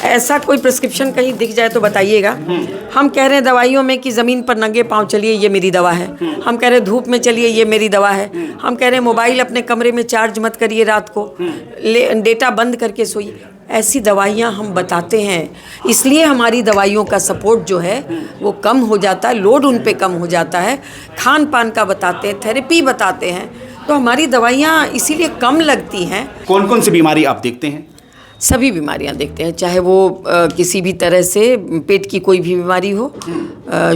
ऐसा कोई प्रिस्क्रिप्शन कहीं दिख जाए तो बताइएगा। हम कह रहे हैं दवाइयों में कि ज़मीन पर नंगे पाँव चलिए, ये मेरी दवा है। हम कह रहे हैं धूप में चलिए, ये मेरी दवा है। हम कह रहे हैं मोबाइल अपने कमरे में चार्ज मत करिए, रात को डेटा बंद करके सोइए। ऐसी दवाइयाँ हम बताते हैं, इसलिए हमारी दवाइयों का सपोर्ट जो है वो कम हो जाता है, लोड उन पे कम हो जाता है। खान पान का बताते हैं, थेरेपी बताते हैं, तो हमारी दवाइयाँ इसीलिए कम लगती हैं। कौन कौन सी बीमारी आप देखते हैं? सभी बीमारियां देखते हैं, चाहे वो किसी भी तरह से पेट की कोई भी बीमारी हो,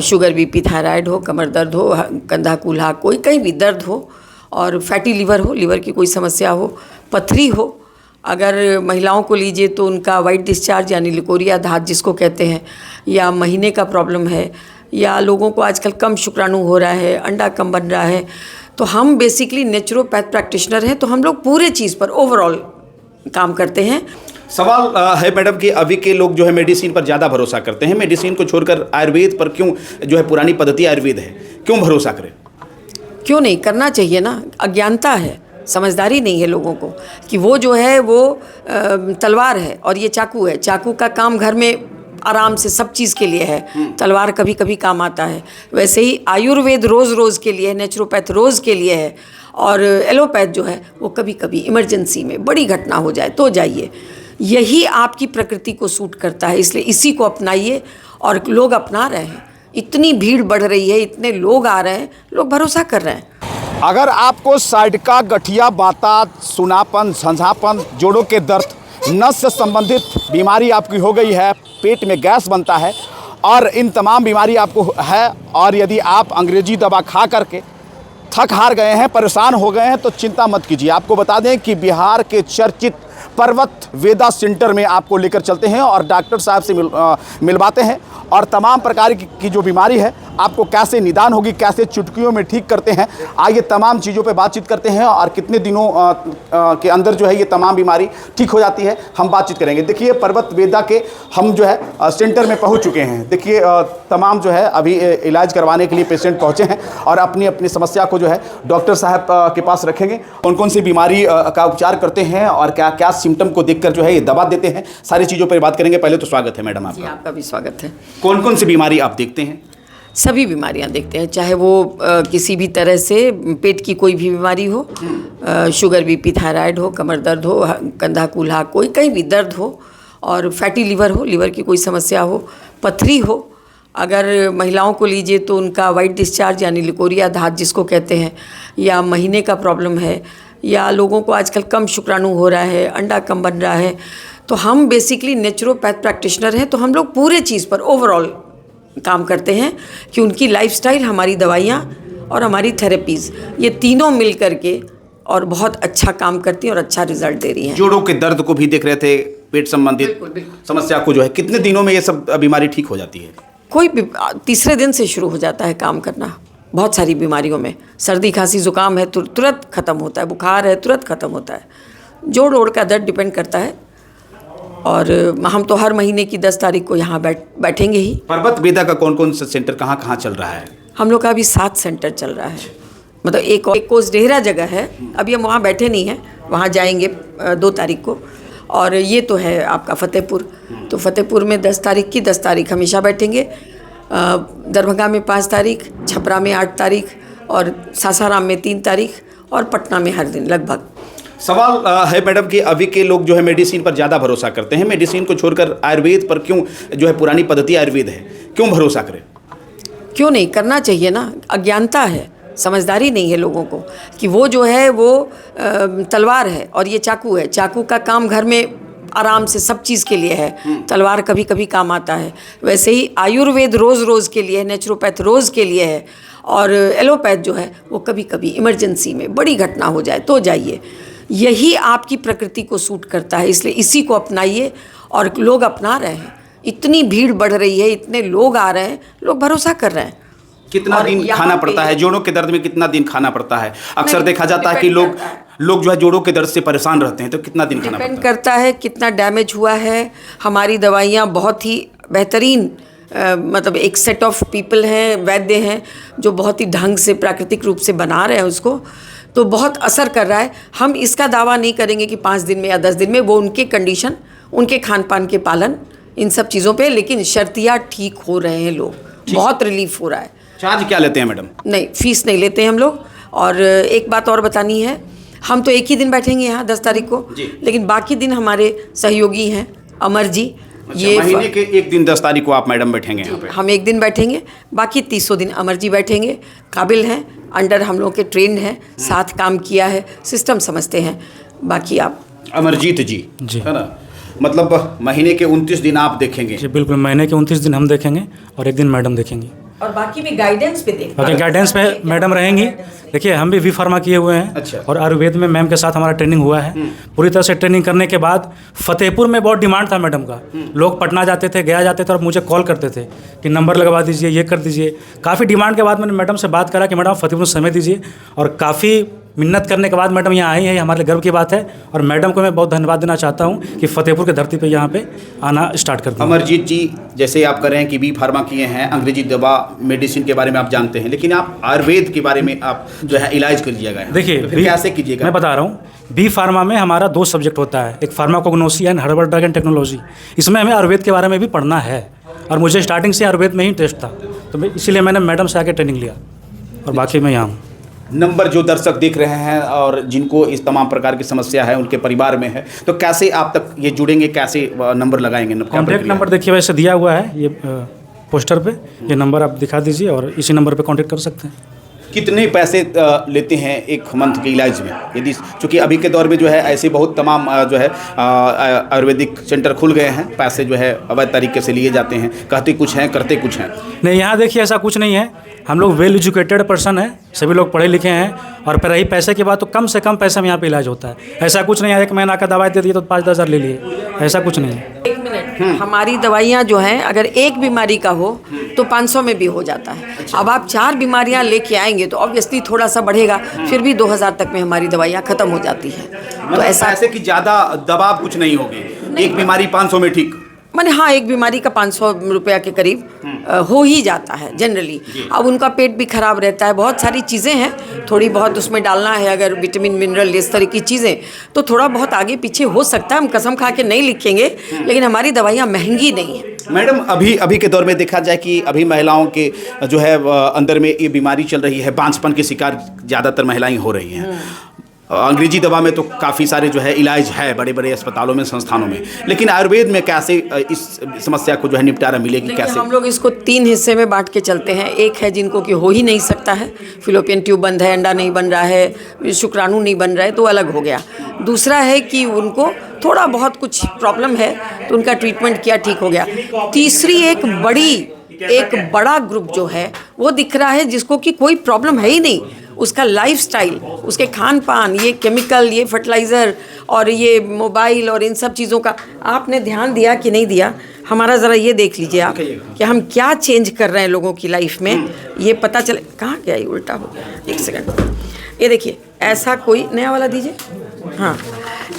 शुगर, बीपी, थायराइड हो, कमर दर्द हो, कंधा कूल्हा, कोई कहीं भी दर्द हो, और फैटी लीवर हो, लीवर की कोई समस्या हो, पथरी हो। अगर महिलाओं को लीजिए तो उनका वाइट डिस्चार्ज यानी लिकोरिया धात जिसको कहते हैं, या महीने का प्रॉब्लम है, या लोगों को आजकल कम शुक्राणु हो रहा है, अंडा कम बन रहा है। तो हम बेसिकली नेचुरोपैथ प्रैक्टिशनर हैं, तो हम लोग पूरे चीज़ पर ओवरऑल काम करते हैं। सवाल है मैडम कि अभी के लोग जो है मेडिसिन पर ज़्यादा भरोसा करते हैं, मेडिसिन को छोड़कर आयुर्वेद पर क्यों, जो है पुरानी पद्धति आयुर्वेद है, क्यों भरोसा करें? क्यों नहीं करना चाहिए ना, अज्ञानता है, समझदारी नहीं है लोगों को कि वो जो है वो तलवार है और ये चाकू है। चाकू का काम घर में आराम से सब चीज़ के लिए है, तलवार कभी कभी काम आता है। वैसे ही आयुर्वेद रोज़ रोज़ के लिए है, नेचुरोपैथ रोज़ के लिए है, और एलोपैथ जो है वो कभी कभी इमरजेंसी में बड़ी घटना हो जाए तो जाइए। यही आपकी प्रकृति को सूट करता है, इसलिए इसी को अपनाइए। और लोग अपना रहे हैं, इतनी भीड़ बढ़ रही है, इतने लोग आ रहे हैं, लोग भरोसा कर रहे हैं। अगर आपको साइटिका, गठिया, बाता, सुनापन, झंझापन, जोड़ों के दर्द, नस से संबंधित बीमारी आपकी हो गई है, पेट में गैस बनता है और इन तमाम बीमारी आपको है, और यदि आप अंग्रेजी दवा खा करके थक हार गए हैं, परेशान हो गए हैं, तो चिंता मत कीजिए। आपको बता दें कि बिहार के चर्चित पर्वत वेदा सेंटर में आपको लेकर चलते हैं और डॉक्टर साहब से मिलवाते हैं, और तमाम प्रकार की जो बीमारी है आपको कैसे निदान होगी, कैसे चुटकियों में ठीक करते हैं, आइए तमाम चीज़ों पे बातचीत करते हैं, और कितने दिनों के अंदर जो है ये तमाम बीमारी ठीक हो जाती है, हम बातचीत करेंगे। देखिए पर्वत वेदा के हम जो है सेंटर में पहुंच चुके हैं। देखिए तमाम जो है अभी इलाज करवाने के लिए पेशेंट पहुँचे हैं और अपनी अपनी समस्या को जो है डॉक्टर साहब के पास रखेंगे। कौन कौन सी बीमारी का उपचार करते हैं और क्या क्या सिम्टम को देखकर जो है ये दवा देते हैं, सारी चीज़ों पर बात करेंगे। पहले तो स्वागत है मैडम आपका। आपका भी स्वागत है। कौन कौन सी बीमारी आप देखते हैं? सभी बीमारियां देखते हैं, चाहे वो किसी भी तरह से पेट की कोई भी बीमारी हो, शुगर, बीपी, थायराइड हो, कमर दर्द हो, कंधा कूल्हा, कोई कहीं भी दर्द हो, और फैटी लीवर हो, लीवर की कोई समस्या हो, पथरी हो। अगर महिलाओं को लीजिए तो उनका वाइट डिस्चार्ज यानी लिकोरिया धात जिसको कहते हैं, या महीने का प्रॉब्लम है, या लोगों को आजकल कम शुक्राणु हो रहा है, अंडा कम बन रहा है। तो हम बेसिकली नेचुरोपैथ प्रैक्टिशनर हैं, तो हम लोग पूरे चीज़ पर ओवरऑल काम करते हैं कि उनकी लाइफस्टाइल, हमारी दवाइयाँ और हमारी थेरेपीज़, ये तीनों मिल करके और बहुत अच्छा काम करती हैं और अच्छा रिजल्ट दे रही हैं। जोड़ों के दर्द को भी देख रहे थे, पेट संबंधित समस्या को जो है, कितने दिनों में ये सब बीमारी ठीक हो जाती है? कोई तीसरे दिन से शुरू हो जाता है काम करना। बहुत सारी बीमारियों में सर्दी, खांसी, ज़ुकाम है तुरंत ख़त्म होता है, बुखार है तुरंत ख़त्म होता है। जोड़ ओड़ का दर्द डिपेंड करता है, और हम तो हर महीने की 10 तारीख को यहाँ बैठेंगे ही। पर्वत वेदा का कौन कौन सा सेंटर कहाँ कहाँ चल रहा है? हम लोग का अभी 7 सेंटर चल रहा है, मतलब एक कोस डेहरा जगह है, अभी हम वहाँ बैठे नहीं हैं, वहाँ जाएंगे 2 तारीख को। और ये तो है आपका फतेहपुर, तो फतेहपुर में 10 तारीख की 10 तारीख हमेशा बैठेंगे, दरभंगा में 5 तारीख, छपरा में 8 तारीख, और सासाराम में 3 तारीख, और पटना में हर दिन लगभग। सवाल है मैडम कि अभी के लोग जो है मेडिसिन पर ज़्यादा भरोसा करते हैं, मेडिसिन को छोड़कर आयुर्वेद पर क्यों, जो है पुरानी पद्धति आयुर्वेद है, क्यों भरोसा करें? क्यों नहीं करना चाहिए ना, अज्ञानता है, समझदारी नहीं है लोगों को कि वो जो है वो तलवार है और ये चाकू है। चाकू का काम घर में आराम से सब चीज़ के लिए है, तलवार कभी कभी काम आता है। वैसे ही आयुर्वेद रोज़ रोज़ के लिए है, नेचुरोपैथ रोज़ के लिए है, और एलोपैथ जो है वो कभी कभी इमरजेंसी में बड़ी घटना हो जाए तो जाइए। यही आपकी प्रकृति को सूट करता है, इसलिए इसी को अपनाइए। और लोग अपना रहे हैं, इतनी भीड़ बढ़ रही है, इतने लोग आ रहे हैं, लोग भरोसा कर रहे हैं। कितना दिन खाना पड़ता है जोड़ों के दर्द में, कितना दिन खाना पड़ता है? अक्सर देखा जाता है कि लोग जो है जोड़ों के दर्द से परेशान रहते हैं, तो कितना दिन खाना पड़ता है? डिपेंड करता है कितना डैमेज हुआ है। हमारी दवाइयाँ बहुत ही बेहतरीन, मतलब एक सेट ऑफ पीपल हैं, वैद्य हैं, जो बहुत ही ढंग से प्राकृतिक रूप से बना रहे हैं उसको, तो बहुत असर कर रहा है। हम इसका दावा नहीं करेंगे कि 5 दिन में या 10 दिन में, वो उनकी कंडीशन, उनके खान पान के पालन, इन सब चीज़ों पे, लेकिन शर्तिया ठीक हो रहे हैं लोग, बहुत रिलीफ हो रहा है। चार्ज क्या लेते हैं मैडम? नहीं, फीस नहीं लेते हैं हम लोग। और एक बात और बतानी है, हम तो एक ही दिन बैठेंगे यहाँ 10 तारीख को, लेकिन बाकी दिन हमारे सहयोगी हैं अमर जी। ये महीने के एक दिन 10 तारीख को आप मैडम बैठेंगे यहाँ पे? हम एक दिन बैठेंगे, बाकी 30 दिन अमर जी बैठेंगे। काबिल हैं, अंडर हम लोग के ट्रेंड हैं, साथ काम किया है, सिस्टम समझते हैं। बाकी आप अमरजीत जी है ना, मतलब महीने के 29 दिन आप देखेंगे? जी बिल्कुल, महीने के 29 दिन हम देखेंगे और एक दिन मैडम देखेंगे। और बाकी में गाइडेंस पे देखेंगे। बाकी गाइडेंस पे मैडम रहेंगी। देखिए हम भी वी फार्मा किए हुए हैं। अच्छा। और आयुर्वेद में मैम के साथ हमारा ट्रेनिंग हुआ है। पूरी तरह से ट्रेनिंग करने के बाद फतेहपुर में बहुत डिमांड था मैडम का। लोग पटना जाते थे, गया जाते थे और मुझे कॉल करते थे कि नंबर लगवा दीजिए, ये कर दीजिए। काफ़ी डिमांड के बाद मैंने मैडम से बात करा कि मैडम फतेहपुर समय दीजिए, और काफ़ी मिन्नत करने के बाद मैडम यहाँ आई है। हमारे लिए गर्व की बात है और मैडम को मैं बहुत धन्यवाद देना चाहता हूँ कि फतेहपुर की धरती पे यहाँ पे आना स्टार्ट कर दिया। अमरजीत जी, जैसे आप कर रहे हैं कि बी फार्मा किए हैं, अंग्रेजी दवा मेडिसिन के बारे में आप जानते हैं, लेकिन आप आयुर्वेद के बारे में आप जो है इलाज करिएगा। देखिए तो फिर कैसे कीजिएगा? मैं बता रहा हूँ, बी फार्मा में हमारा 2 सब्जेक्ट होता है, एक pharmacognosy and herbal drug and technology. इसमें हमें आयुर्वेद के बारे में भी पढ़ना है और मुझे स्टार्टिंग से आयुर्वेद में ही इंटरेस्ट था, तो इसीलिए मैंने मैडम से आके ट्रेनिंग लिया और बाकी मैं यहाँ हूँ। नंबर जो दर्शक देख रहे हैं और जिनको इस तमाम प्रकार की समस्या है, उनके परिवार में है, तो कैसे आप तक ये जुड़ेंगे, कैसे नंबर लगाएंगे? कॉन्टैक्ट नंबर देखिए वैसे दिया हुआ है ये पोस्टर पे, ये नंबर आप दिखा दीजिए और इसी नंबर पे कांटेक्ट कर सकते हैं। कितने पैसे लेते हैं एक मंथ के इलाज में? यदि चूँकि अभी के दौर में जो है ऐसे बहुत तमाम जो है आयुर्वेदिक सेंटर खुल गए हैं, पैसे जो है अवैध तरीके से लिए जाते हैं, कहते कुछ हैं करते कुछ हैं। नहीं, यहाँ देखिए ऐसा कुछ नहीं है। हम लोग वेल एजुकेटेड पर्सन हैं, सभी लोग पढ़े लिखे हैं, और फिर रही पैसे की बात तो कम से कम पैसे में यहाँ पे इलाज होता है। ऐसा कुछ नहीं है 1 महीना का दवाई दे दिए तो 5-10 हज़ार ले लिए, ऐसा कुछ नहीं है। 1 मिनट, हमारी दवाइयाँ जो हैं अगर एक बीमारी का हो तो 500 में भी हो जाता है। अब आप 4 बीमारियाँ लेके आएंगे तो ऑब्वियसली थोड़ा सा बढ़ेगा, फिर भी 2000 तक में हमारी दवाइयाँ खत्म हो जाती हैं। तो ऐसा ऐसे कि ज़्यादा दबाव कुछ नहीं होगी, एक बीमारी 500 में ठीक, माने हाँ, एक बीमारी का 500 रुपया के करीब हो ही जाता है जनरली। अब उनका पेट भी खराब रहता है, बहुत सारी चीज़ें हैं, थोड़ी बहुत उसमें डालना है अगर विटामिन मिनरल इस तरह की चीज़ें, तो थोड़ा बहुत आगे पीछे हो सकता है। हम कसम खा के नहीं लिखेंगे, लेकिन हमारी दवाइयाँ महंगी नहीं है। मैडम अभी के दौर में देखा जाए कि अभी महिलाओं के जो है अंदर में ये बीमारी चल रही है, बांझपन के शिकार ज़्यादातर महिलाएं हो रही हैं। अंग्रेजी दवा में तो काफ़ी सारे जो है इलाज है बड़े बड़े अस्पतालों में, संस्थानों में, लेकिन आयुर्वेद में कैसे इस समस्या को जो है निपटारा मिलेगी? कैसे? हम लोग इसको 3 हिस्से में बांट के चलते हैं। एक है जिनको कि हो ही नहीं सकता है, फिलोपियन ट्यूब बंद है, अंडा नहीं बन रहा है, शुक्राणु नहीं बन रहा है, तो अलग हो गया। दूसरा है कि उनको थोड़ा बहुत कुछ प्रॉब्लम है तो उनका ट्रीटमेंट किया, ठीक हो गया। तीसरी एक बड़ा ग्रुप जो है वो दिख रहा है जिसको कि कोई प्रॉब्लम है ही नहीं, उसका लाइफस्टाइल, उसके खान पान, ये केमिकल, ये फर्टिलाइज़र और ये मोबाइल और इन सब चीज़ों का आपने ध्यान दिया कि नहीं दिया? हमारा ज़रा ये देख लीजिए आप कि हम क्या चेंज कर रहे हैं लोगों की लाइफ में, ये पता चले। कहाँ गया ये, उल्टा हो गया, 1 सेकंड। ये देखिए, ऐसा कोई नया वाला दीजिए। हाँ,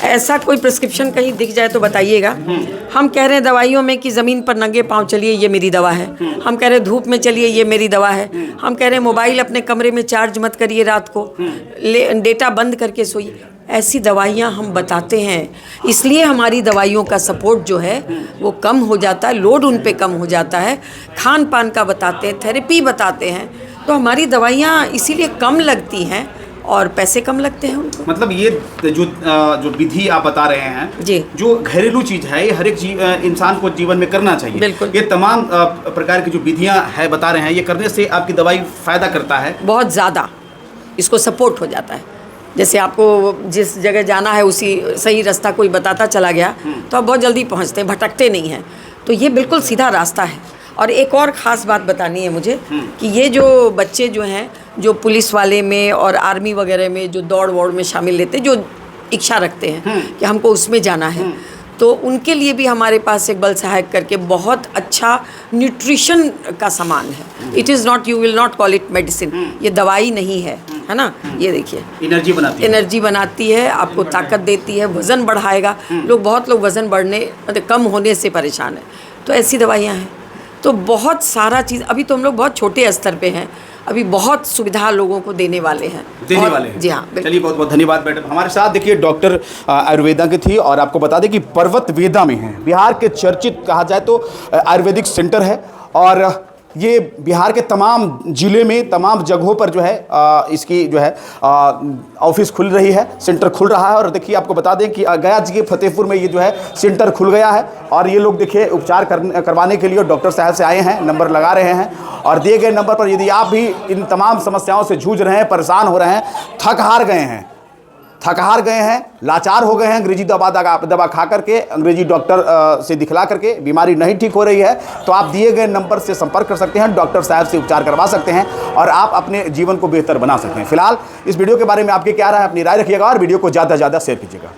ऐसा कोई प्रिस्क्रिप्शन कहीं दिख जाए तो बताइएगा। हम कह रहे हैं दवाइयों में कि ज़मीन पर नंगे पाँव चलिए, ये मेरी दवा है। हम कह रहे हैं धूप में चलिए, ये मेरी दवा है। हम कह रहे हैं मोबाइल अपने कमरे में चार्ज मत करिए, रात को डेटा बंद करके सोइए। ऐसी दवाइयाँ हम बताते हैं, इसलिए हमारी दवाइयों का सपोर्ट जो है वो कम हो जाता है, लोड उन पे कम हो जाता है। खान पान का बताते हैं, थेरेपी बताते हैं, तो हमारी दवाइयाँ इसीलिए कम लगती हैं और पैसे कम लगते हैं उनको। मतलब ये जो विधि आप बता रहे हैं जी, जो घरेलू चीज़ है, ये हर एक इंसान को जीवन में करना चाहिए। बिल्कुल। ये तमाम प्रकार की जो विधियां है बता रहे हैं, ये करने से आपकी दवाई फ़ायदा करता है बहुत ज़्यादा, इसको सपोर्ट हो जाता है। जैसे आपको जिस जगह जाना है उसी सही रास्ता कोई बताता चला गया तो आप बहुत जल्दी पहुंचते हैं, भटकते नहीं हैं। तो ये बिल्कुल सीधा रास्ता है। और एक और ख़ास बात बतानी है मुझे कि ये जो बच्चे जो हैं, जो पुलिस वाले में और आर्मी वगैरह में जो दौड़ वौड़ में शामिल लेते हैं, जो इच्छा रखते हैं कि हमको उसमें जाना है, तो उनके लिए भी हमारे पास एक बल सहायक करके बहुत अच्छा न्यूट्रिशन का सामान है। It is not, you will not call it medicine, ये दवाई नहीं है, है ना। ये देखिए, एनर्जी बनाती है, आपको ताकत देती है, वज़न बढ़ाएगा। बहुत लोग वज़न बढ़ने मतलब कम होने से परेशान है, तो ऐसी दवाइयाँ हैं। तो बहुत सारा चीज़, अभी तो हम लोग बहुत छोटे स्तर पे हैं, अभी बहुत सुविधा लोगों को देने वाले हैं। जी हाँ, चलिए, बहुत बहुत धन्यवाद मैडम। हमारे साथ देखिए डॉक्टर आयुर्वेदा की थी, और आपको बता दें कि पर्वत वेदा में है, बिहार के चर्चित कहा जाए तो आयुर्वेदिक सेंटर है, और ये बिहार के तमाम ज़िले में तमाम जगहों पर जो है इसकी जो है ऑफिस खुल रही है, सेंटर खुल रहा है। और देखिए आपको बता दें कि गया जी के फतेहपुर में ये जो है सेंटर खुल गया है, और ये लोग देखिए उपचार करवाने के लिए डॉक्टर साहब से आए हैं, नंबर लगा रहे हैं, और दिए गए नंबर पर यदि आप भी इन तमाम समस्याओं से जूझ रहे हैं, परेशान हो रहे हैं, थक हार गए हैं, लाचार हो गए हैं, अंग्रेजी दवा खा करके, अंग्रेजी डॉक्टर से दिखला करके बीमारी नहीं ठीक हो रही है, तो आप दिए गए नंबर से संपर्क कर सकते हैं, डॉक्टर साहब से उपचार करवा सकते हैं, और आप अपने जीवन को बेहतर बना सकते हैं। फिलहाल इस वीडियो के बारे में आपके क्या राय है, अपनी राय रखिएगा, और वीडियो को ज़्यादा से ज़्यादा शेयर कीजिएगा।